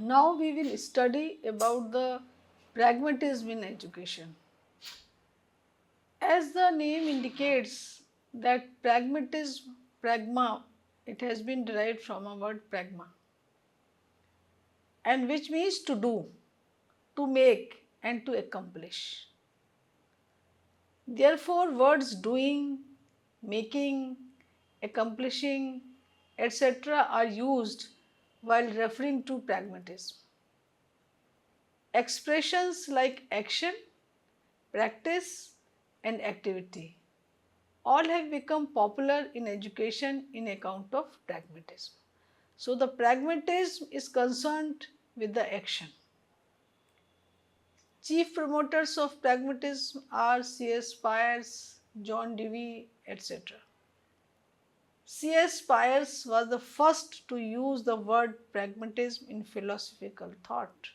Now we will study about the pragmatism in education. As the name indicates that pragmatism, pragma, it has been derived from a word pragma, and which means to do, to make and to accomplish. Therefore, words doing, making, accomplishing, etc. are used while referring to pragmatism. Expressions like action, practice, and activity all have become popular in education in account of pragmatism. So, the pragmatism is concerned with the action. Chief promoters of pragmatism are C.S. Peirce, John Dewey, etc. C.S. Peirce was the first to use the word pragmatism in philosophical thought.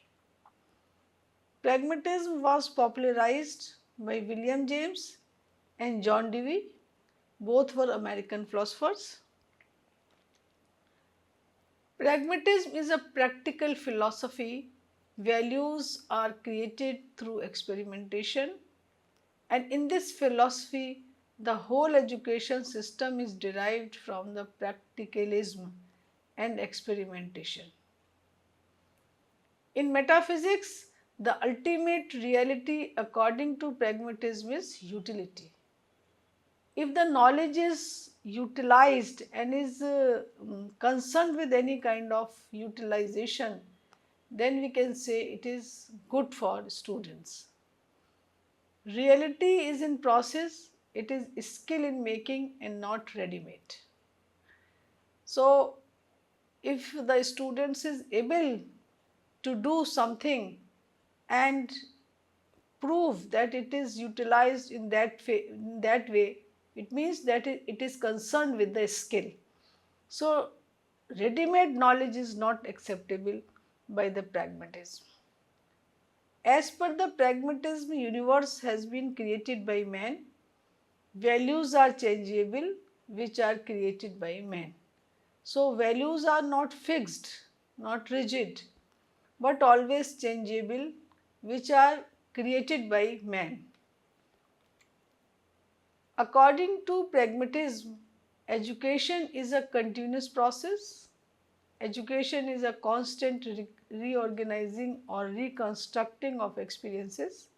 Pragmatism was popularized by William James and John Dewey. Both were American philosophers. Pragmatism is a practical philosophy. Values are created through experimentation, and in this philosophy, the whole education system is derived from the practicalism and experimentation. In metaphysics, the ultimate reality according to pragmatism is utility. If the knowledge is utilized and is concerned with any kind of utilization, then we can say it is good for students. Reality is in process, it is skill in making and not ready-made. So, if the students is able to do something and prove that it is utilized in that way, it means that it is concerned with the skill. So, ready-made knowledge is not acceptable by the pragmatism. As per the pragmatism, universe has been created by man. Values are changeable, which are created by man. So, values are not fixed, not rigid, but always changeable, which are created by man. According to pragmatism, education is a continuous process. Education is a constant reorganizing or reconstructing of experiences,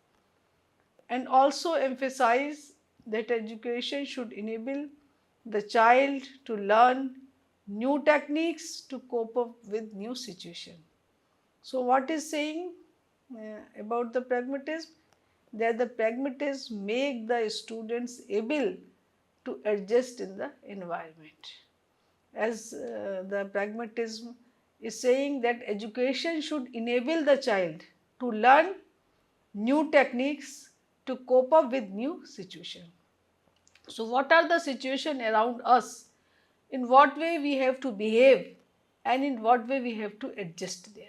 and also emphasize that education should enable the child to learn new techniques to cope up with new situation. So, what is saying about the pragmatism? That the pragmatism make the students able to adjust in the environment. As the pragmatism is saying that education should enable the child to learn new techniques to cope up with new situation. So, what are the situation around us? In what way we have to behave and in what way we have to adjust there.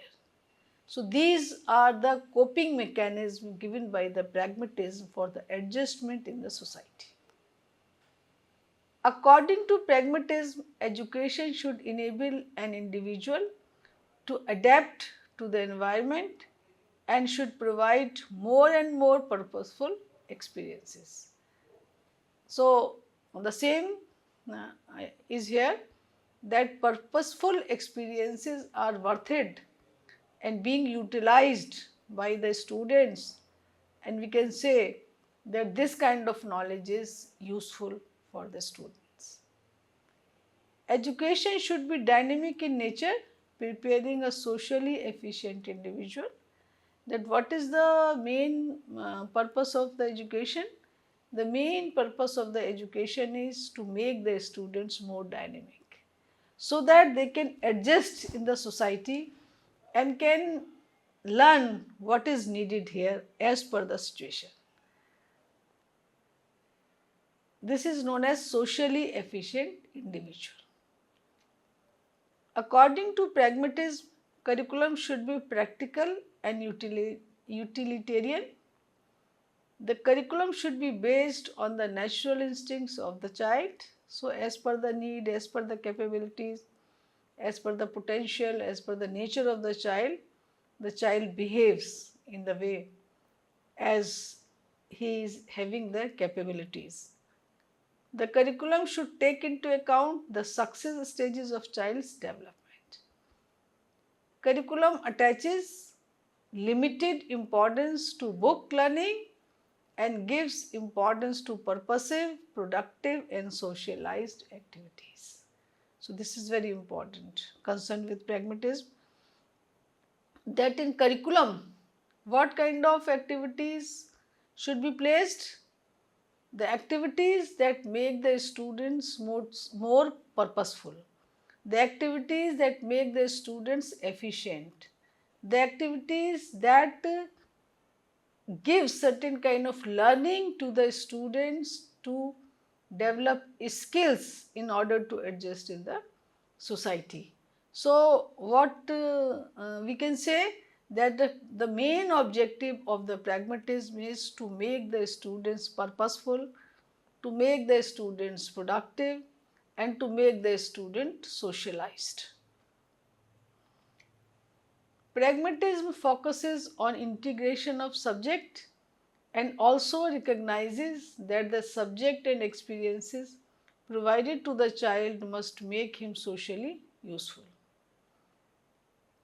So, these are the coping mechanisms given by the pragmatism for the adjustment in the society. According to pragmatism, education should enable an individual to adapt to the environment and should provide more and more purposeful experiences. So, the same is here, that purposeful experiences are worth it and being utilized by the students, and we can say that this kind of knowledge is useful for the students. Education should be dynamic in nature, preparing a socially efficient individual. That what is the main purpose of the education? The main purpose of the education is to make the students more dynamic, so that they can adjust in the society and can learn what is needed here as per the situation. This is known as socially efficient individual. According to pragmatism, curriculum should be practical and utilitarian. The curriculum should be based on the natural instincts of the child. So, as per the need, as per the capabilities, as per the potential, as per the nature of the child, the child behaves in the way as he is having the capabilities. The curriculum should take into account the success stages of child's development. Curriculum attaches limited importance to book learning and gives importance to purposive, productive and socialized activities. So this is very important, concerned with pragmatism, that in curriculum what kind of activities should be placed? The activities that make the students more purposeful, the activities that make the students efficient, the activities that give certain kind of learning to the students to develop skills in order to adjust in the society. So, what we can say that the main objective of the pragmatism is to make the students purposeful, to make the students productive and to make the student socialized. Pragmatism focuses on integration of subject and also recognizes that the subject and experiences provided to the child must make him socially useful.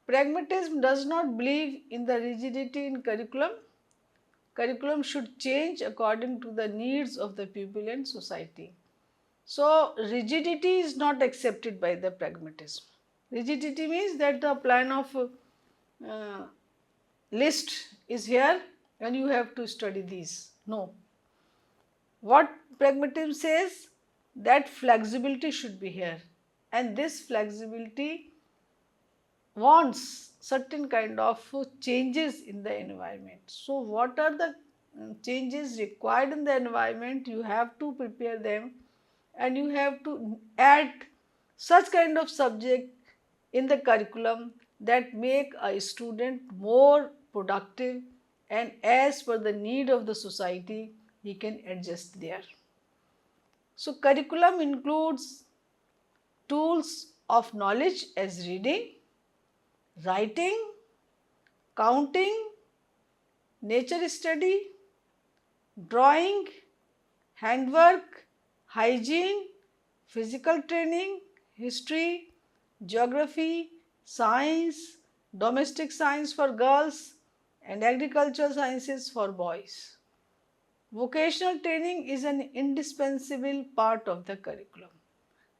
Pragmatism does not believe in the rigidity in curriculum. Curriculum should change according to the needs of the pupil and society. So, rigidity is not accepted by the pragmatism. Rigidity means that the plan of list is here and you have to study these. No. What pragmatism says, that flexibility should be here, and this flexibility wants certain kind of changes in the environment. So, what are the changes required in the environment? You have to prepare them and you have to add such kind of subject in the curriculum that make a student more productive and as per the need of the society he can adjust there. So, curriculum includes tools of knowledge as reading, writing, counting, nature study, drawing, handwork, hygiene, physical training, history, geography, science, domestic science for girls and agricultural sciences for boys. Vocational training is an indispensable part of the curriculum.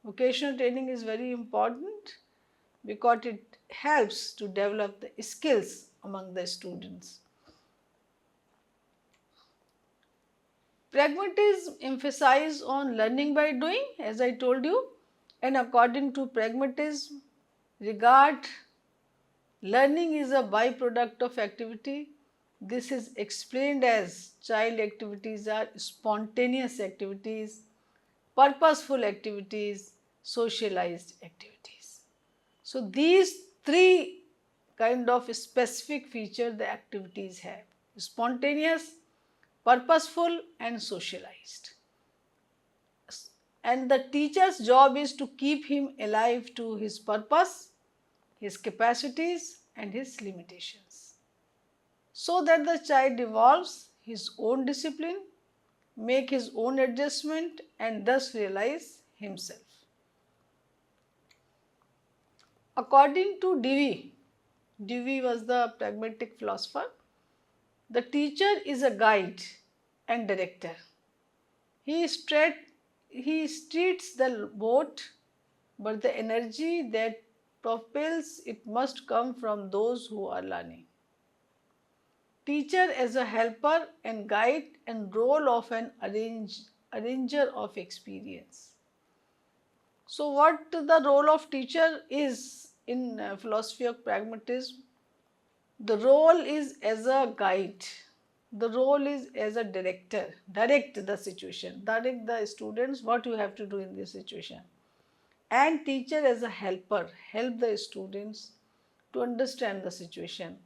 Vocational training is very important because it helps to develop the skills among the students. Pragmatism emphasizes on learning by doing, as I told you, and according to pragmatism, regard learning is a byproduct of activity. This is explained as child activities are spontaneous activities, purposeful activities, socialized activities. So, these three kind of specific features the activities have: spontaneous, purposeful and socialized. And the teacher's job is to keep him alive to his purpose, his capacities and his limitations, so that the child evolves his own discipline, make his own adjustment and thus realize himself. According to Dewey was the pragmatic philosopher, the teacher is a guide and director. He treats the boat, but the energy that propels it must come from those who are learning. Teacher as a helper and guide and role of an arranger of experience. So, what the role of teacher is in philosophy of pragmatism? The role is as a guide, the role is as a director, direct the situation, direct the students what you have to do in this situation, and teacher as a helper, help the students to understand the situation,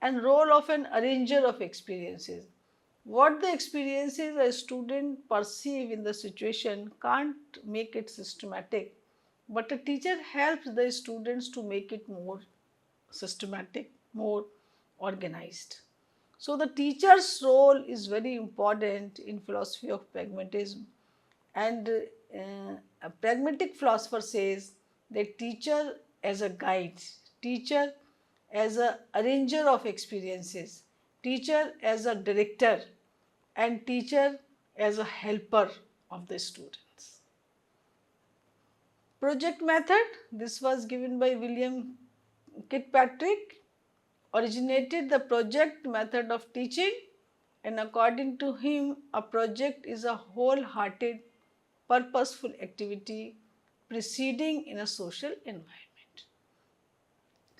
and role of an arranger of experiences. What the experiences a student perceive in the situation can't make it systematic, but a teacher helps the students to make it more systematic, more organized. So the teacher's role is very important in philosophy of pragmatism, and a pragmatic philosopher says that teacher as a guide, teacher as a arranger of experiences, teacher as a director, and teacher as a helper of the students. Project method, this was given by William Kirkpatrick, originated the project method of teaching, and according to him a project is a wholehearted purposeful activity proceeding in a social environment.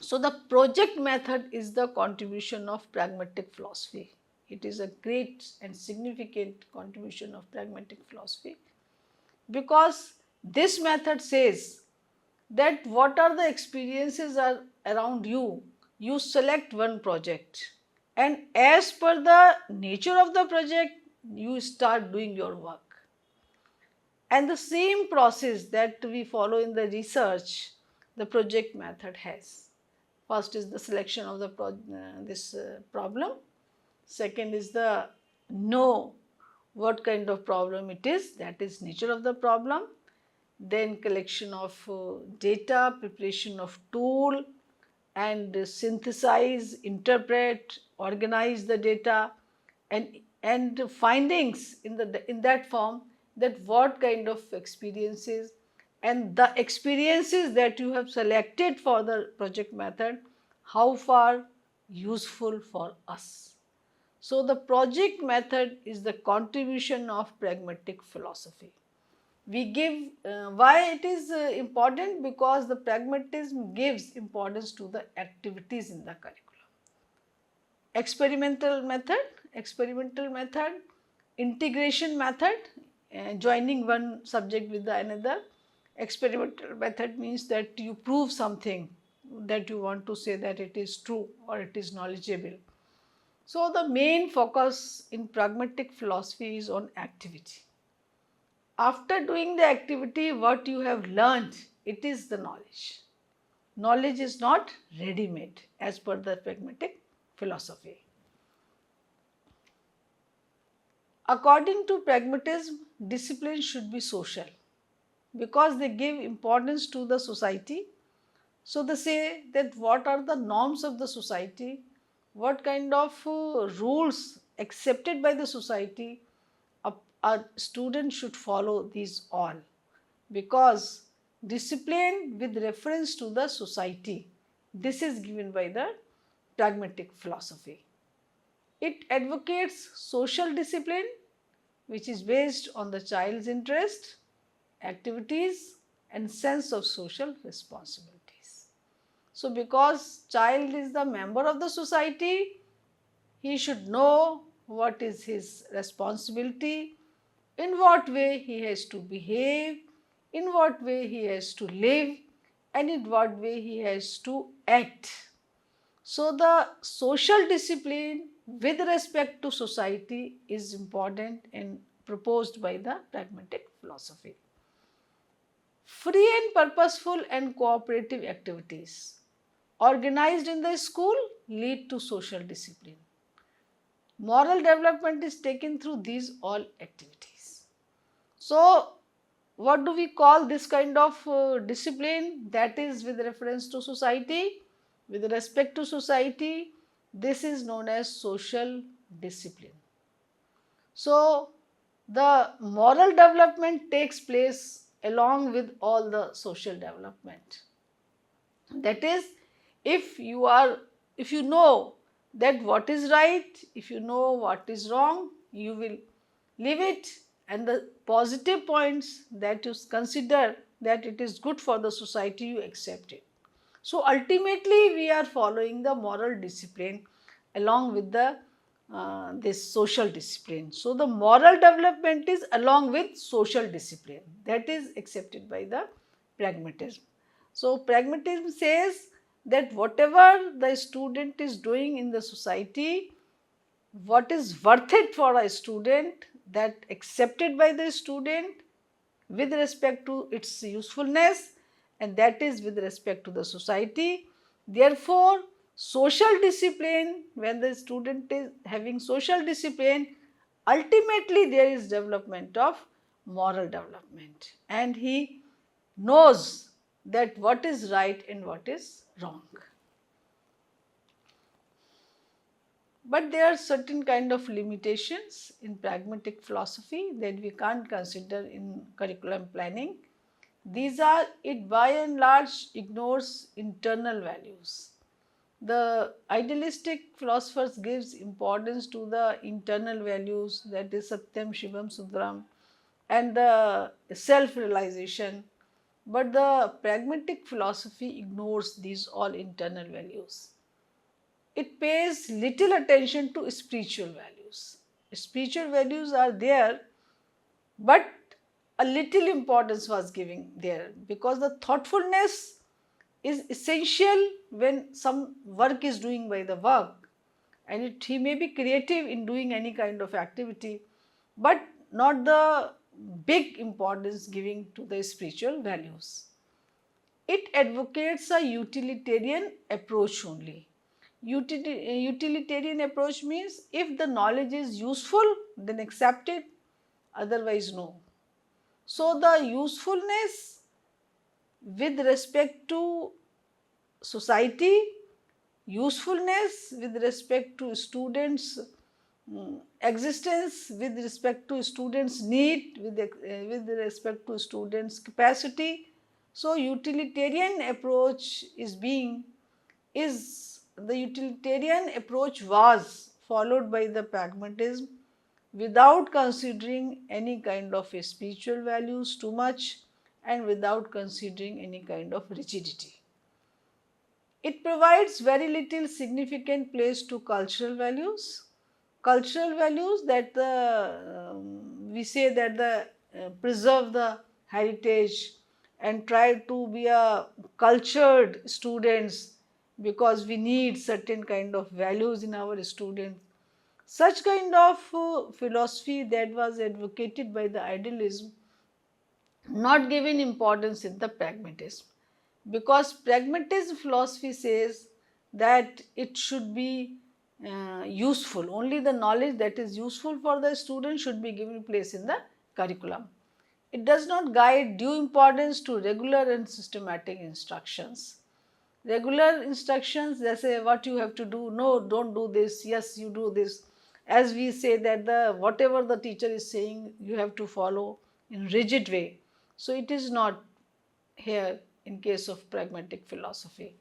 So the project method is the contribution of pragmatic philosophy. It is a great and significant contribution of pragmatic philosophy, because this method says that what are the experiences are around you, you select one project, and as per the nature of the project you start doing your work. And the same process that we follow in the research, the project method has. First is the selection of the problem. Second is the know what kind of problem it is, that is nature of the problem. Then collection of data, preparation of tool, and synthesize, interpret, organize the data, and findings in that form, that what kind of experiences, and the experiences that you have selected for the project method, how far useful for us. So the project method is the contribution of pragmatic philosophy. We give, why it is important, because the pragmatism gives importance to the activities in the curriculum. Experimental method, integration method, joining one subject with the another. Experimental method means that you prove something that you want to say that it is true or it is knowledgeable. So the main focus in pragmatic philosophy is on activity. After doing the activity, what you have learned, it is the knowledge. Knowledge is not ready-made as per the pragmatic philosophy. According to pragmatism, discipline should be social, because they give importance to the society. So they say that what are the norms of the society, what kind of rules accepted by the society, a student should follow these all, because discipline with reference to the society, this is given by the pragmatic philosophy. It advocates social discipline, which is based on the child's interest, activities, and sense of social responsibilities. So because child is the member of the society, he should know what is his responsibility, in what way he has to behave, in what way he has to live, and in what way he has to act. So the social discipline with respect to society is important and proposed by the pragmatic philosophy. Free and purposeful and cooperative activities organized in the school lead to social discipline. Moral development is taken through these all activities. So what do we call this kind of discipline? That is with reference to society, with respect to society, this is known as social discipline. So the moral development takes place along with all the social development. That is, if you know that what is right, if you know what is wrong, you will live it, and the positive points that you consider that it is good for the society, you accept it. So ultimately we are following the moral discipline along with the this social discipline. So the moral development is along with social discipline, that is accepted by the pragmatism. So pragmatism says that whatever the student is doing in the society, what is worth it for a student, that accepted by the student with respect to its usefulness, and that is with respect to the society. Therefore, social discipline, when the student is having social discipline, ultimately there is development of moral development, and he knows that what is right and what is wrong. But there are certain kind of limitations in pragmatic philosophy that we can't consider in curriculum planning. These are, it by and large ignores internal values. The idealistic philosophers gives importance to the internal values, that is Satyam, Shivam, Sudram, and the self-realization. But the pragmatic philosophy ignores these all internal values. It pays little attention to spiritual values. Spiritual values are there, but a little importance was given there, because the thoughtfulness is essential when some work is doing by the work, and he may be creative in doing any kind of activity, but not the big importance giving to the spiritual values. It advocates a utilitarian approach only. Utilitarian approach means if the knowledge is useful, then accept it, otherwise no. So the usefulness with respect to society, usefulness with respect to students' existence, with respect to students' need, with respect to students' capacity. So utilitarian approach is the utilitarian approach was followed by the pragmatism without considering any kind of spiritual values too much, and without considering any kind of rigidity. It provides very little significant place to cultural values. Cultural values that we say that the preserve the heritage and try to be a cultured students, because we need certain kind of values in our students. Such kind of philosophy that was advocated by the idealism not given importance in the pragmatism, because pragmatism philosophy says that it should be useful, only the knowledge that is useful for the student should be given place in the curriculum. It does not guide due importance to regular and systematic instructions. Regular instructions, they say what you have to do, no, don't do this, yes, you do this. As we say that the whatever the teacher is saying, you have to follow in rigid way. So it is not here in case of pragmatic philosophy.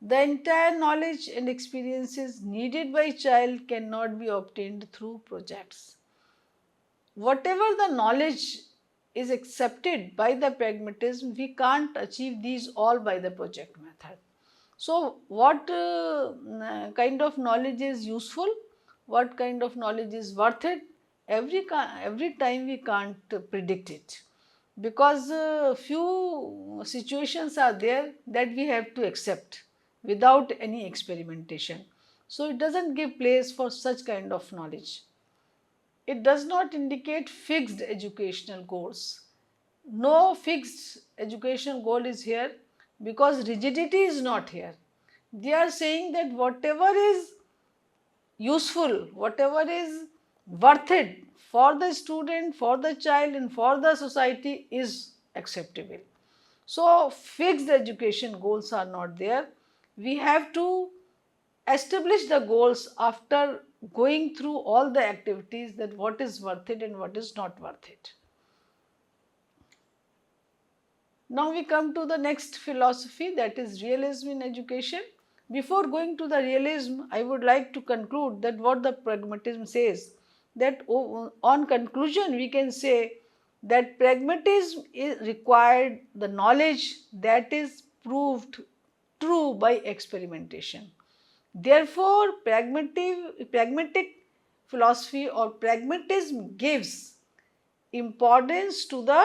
The entire knowledge and experiences needed by child cannot be obtained through projects. Whatever the knowledge is accepted by the pragmatism, we can't achieve these all by the project method. So, what kind of knowledge is useful, what kind of knowledge is worth it, every time we can't predict it, because few situations are there that we have to accept without any experimentation. So, it does not give place for such kind of knowledge. It does not indicate fixed educational goals. No fixed educational goal is here, because rigidity is not here. They are saying that whatever is useful, whatever is worth it for the student, for the child, and for the society is acceptable. So, fixed education goals are not there. We have to establish the goals after going through all the activities, that what is worth it and what is not worth it. Now we come to the next philosophy, that is realism in education. Before going to the realism, I would like to conclude that what the pragmatism says, that on conclusion we can say that pragmatism is required the knowledge that is proved true by experimentation. Therefore, pragmatic philosophy or pragmatism gives importance to the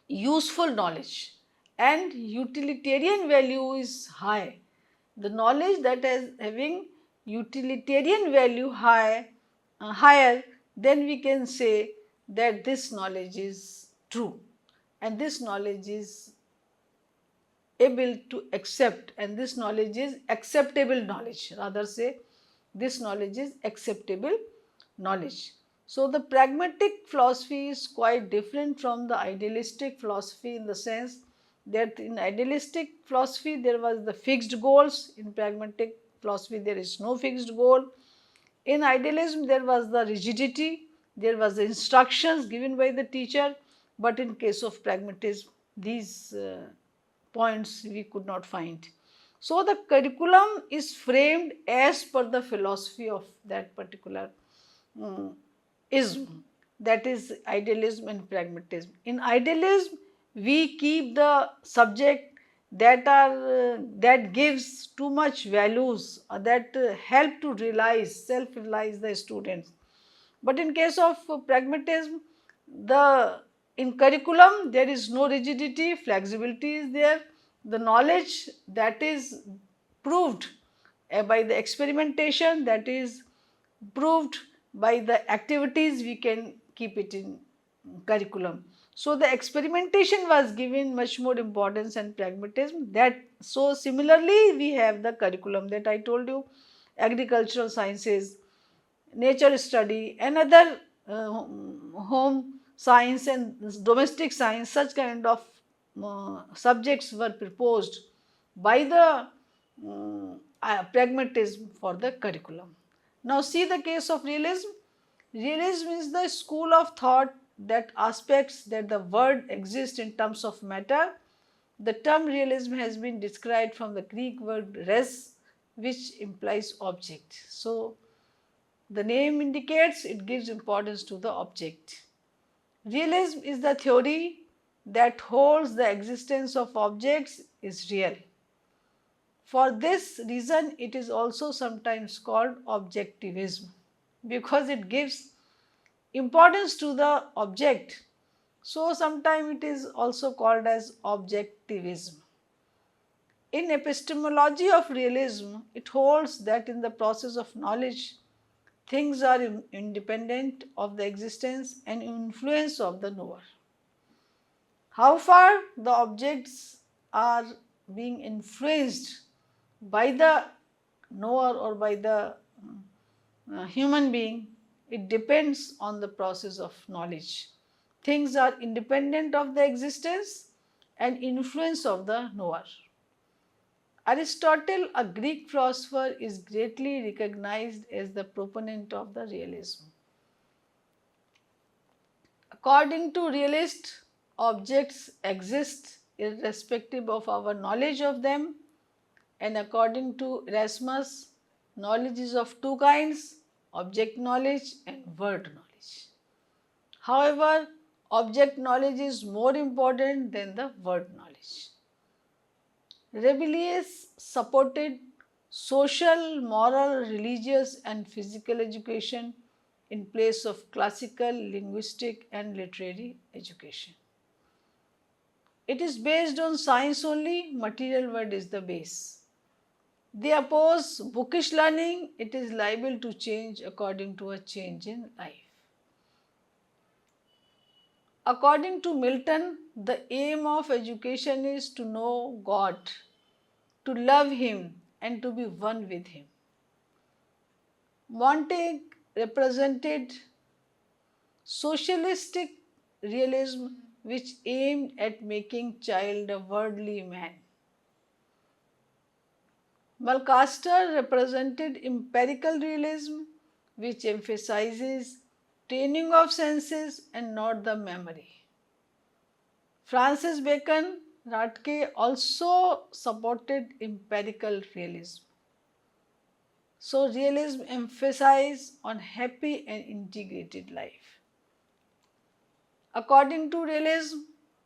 useful knowledge, and utilitarian value is high. The knowledge that is having utilitarian value higher, then we can say that this knowledge is true, and this knowledge is able to accept, and this knowledge is acceptable knowledge, rather say this knowledge is acceptable knowledge. So the pragmatic philosophy is quite different from the idealistic philosophy in the sense that in idealistic philosophy there was the fixed goals, in pragmatic philosophy there is no fixed goal. In idealism there was the rigidity, there was the instructions given by the teacher, but in case of pragmatism these points we could not find. So the curriculum is framed as per the philosophy of that particular ism, that is idealism and pragmatism. In idealism we keep the subject that gives too much values, that help to realize, self-realize the students. But in case of pragmatism, the in curriculum there is no rigidity, flexibility is there. The knowledge that is proved by the experimentation, that is proved by the activities, we can keep it in curriculum. So the experimentation was given much more importance and pragmatism. That so similarly we have the curriculum that I told you, agricultural sciences, nature study, another home science and domestic science, such kind of subjects were proposed by the pragmatism for the curriculum. Now see the case of realism. Realism is the school of thought that aspects that the world exists in terms of matter. The term realism has been described from the Greek word res, which implies object. So the name indicates it gives importance to the object. Realism is the theory that holds the existence of objects is real. For this reason, it is also sometimes called objectivism, because it gives importance to the object. So sometimes it is also called as objectivism. In epistemology of realism, it holds that in the process of knowledge, things are independent of the existence and influence of the knower. How far the objects are being influenced by the knower or by the human being, it depends on the process of knowledge. Things are independent of the existence and influence of the knower. Aristotle, a Greek philosopher, is greatly recognized as the proponent of the realism. According to realist, objects exist irrespective of our knowledge of them, and according to Erasmus, knowledge is of two kinds, object knowledge and word knowledge. However, object knowledge is more important than the word knowledge. Rabelais supported social, moral, religious and physical education in place of classical, linguistic and literary education. It is based on science only, material world is the base. They oppose bookish learning, it is liable to change according to a change in life. According to Milton, the aim of education is to know God, to love Him and to be one with Him. Montaigne represented socialistic realism which aimed at making child a worldly man. Mulcaster represented empirical realism which emphasizes training of senses and not the memory. Francis Bacon Ratke also supported empirical realism. So realism emphasizes on happy and integrated life. According to realism,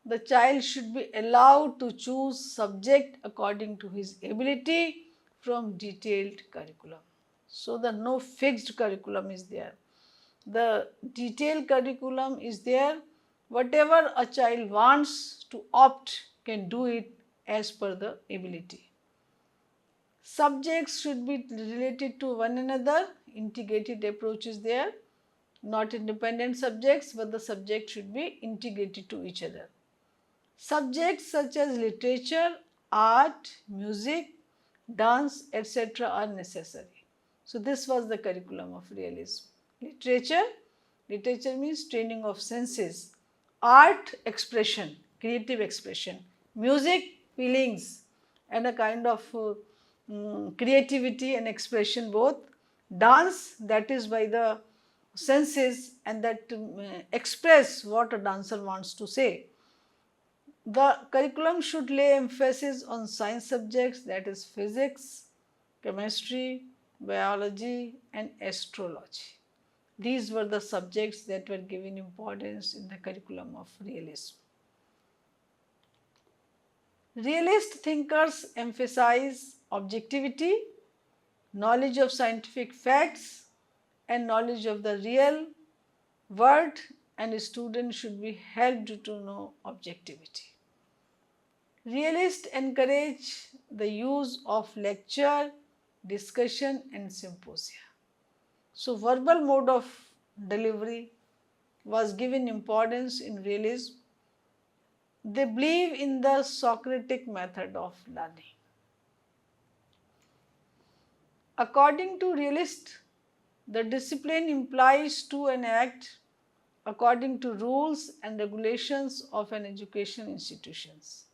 the child should be allowed to choose subject according to his ability from detailed curriculum. So the no fixed curriculum is there. The detailed curriculum is there. Whatever a child wants to opt can do it as per the ability. Subjects should be related to one another. Integrated approach is there. Not independent subjects, but the subject should be integrated to each other. Subjects such as literature art, music, dance, etc. are necessary. So this was the curriculum of realism. Literature, literature means training of senses. Art, expression, creative expression. Music, feelings and a kind of creativity and expression both. Dance, that is by the senses and that express what a dancer wants to say. The curriculum should lay emphasis on science subjects, that is physics, chemistry, biology and astrology. These were the subjects that were given importance in the curriculum of realism. Realist thinkers emphasize objectivity, knowledge of scientific facts and knowledge of the real world, and students should be helped to know objectivity. Realists encourage the use of lecture, discussion and symposia. So verbal mode of delivery was given importance in realism. They believe in the Socratic method of learning. According to realists, the discipline implies to an act according to rules and regulations of an education institutions.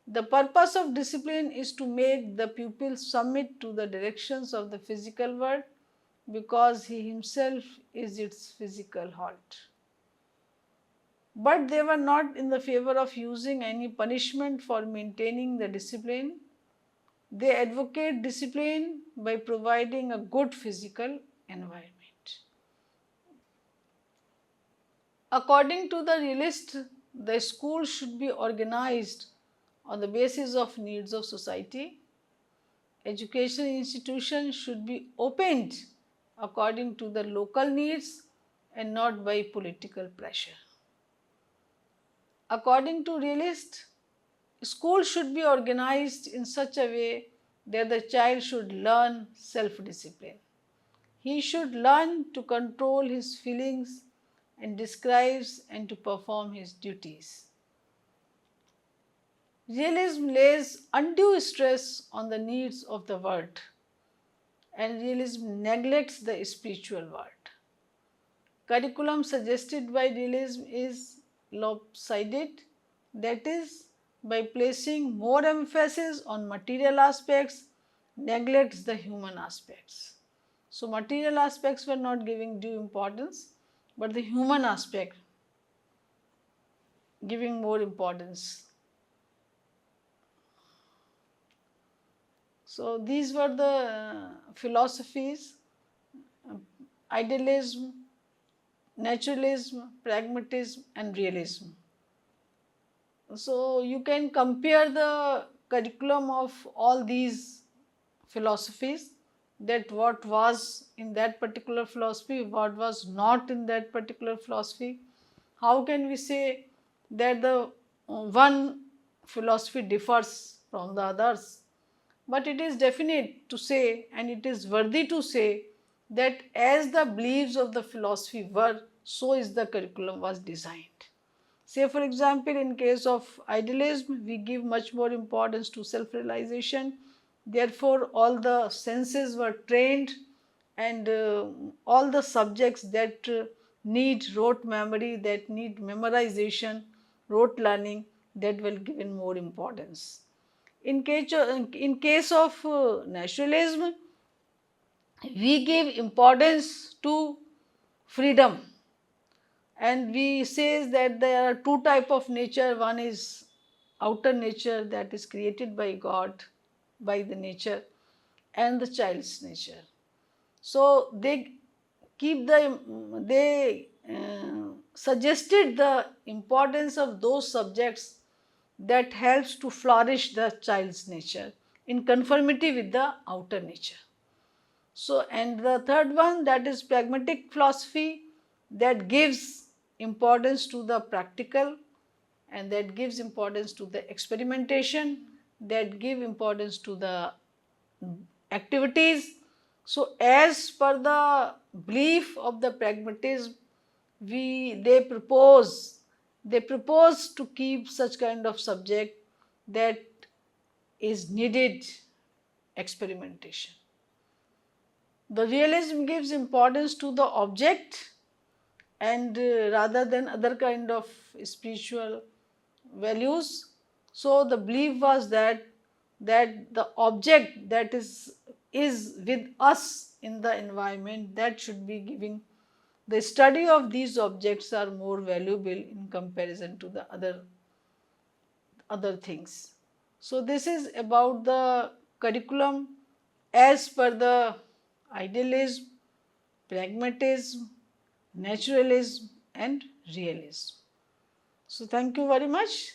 The purpose of discipline is to make the pupil submit to the directions of the physical world because he himself is its physical halt. But they were not in the favor of using any punishment for maintaining the discipline. They advocate discipline by providing a good physical environment. According to the realist, the school should be organized on the basis of needs of society. Education institutions should be opened according to the local needs and not by political pressure. According to realist, school should be organized in such a way that the child should learn self-discipline. He should learn to control his feelings and describes and to perform his duties. Realism lays undue stress on the needs of the world and realism neglects the spiritual world. Curriculum suggested by realism is lopsided, that is, by placing more emphasis on material aspects, neglects the human aspects. So, material aspects were not giving due importance, but the human aspect giving more importance. So, these were the philosophies: idealism, naturalism, pragmatism and realism. So, you can compare the curriculum of all these philosophies, that what was in that particular philosophy, what was not in that particular philosophy. How can we say that the one philosophy differs from the others? But it is definite to say, and it is worthy to say, that as the beliefs of the philosophy were, so is the curriculum was designed. Say for example, in case of idealism, we give much more importance to self-realization. Therefore, all the senses were trained and all the subjects that need rote memory, that need memorization, rote learning, that will given more importance. In case of naturalism, we give importance to freedom, and we say that there are two types of nature. One is outer nature, that is created by God, by the nature, and the child's nature. So they suggested the importance of those subjects that helps to flourish the child's nature in conformity with the outer nature. So, and the third one, that is pragmatic philosophy, that gives importance to the practical and that gives importance to the experimentation, that give importance to the activities. So, as per the belief of the pragmatism, they propose to keep such kind of subject that is needed experimentation. The realism gives importance to the object and rather than other kind of spiritual values. So the belief was that the object that is with us in the environment, that should be giving, the study of these objects are more valuable in comparison to the other things. So this is about the curriculum as per the idealism, pragmatism, naturalism and realism. So thank you very much.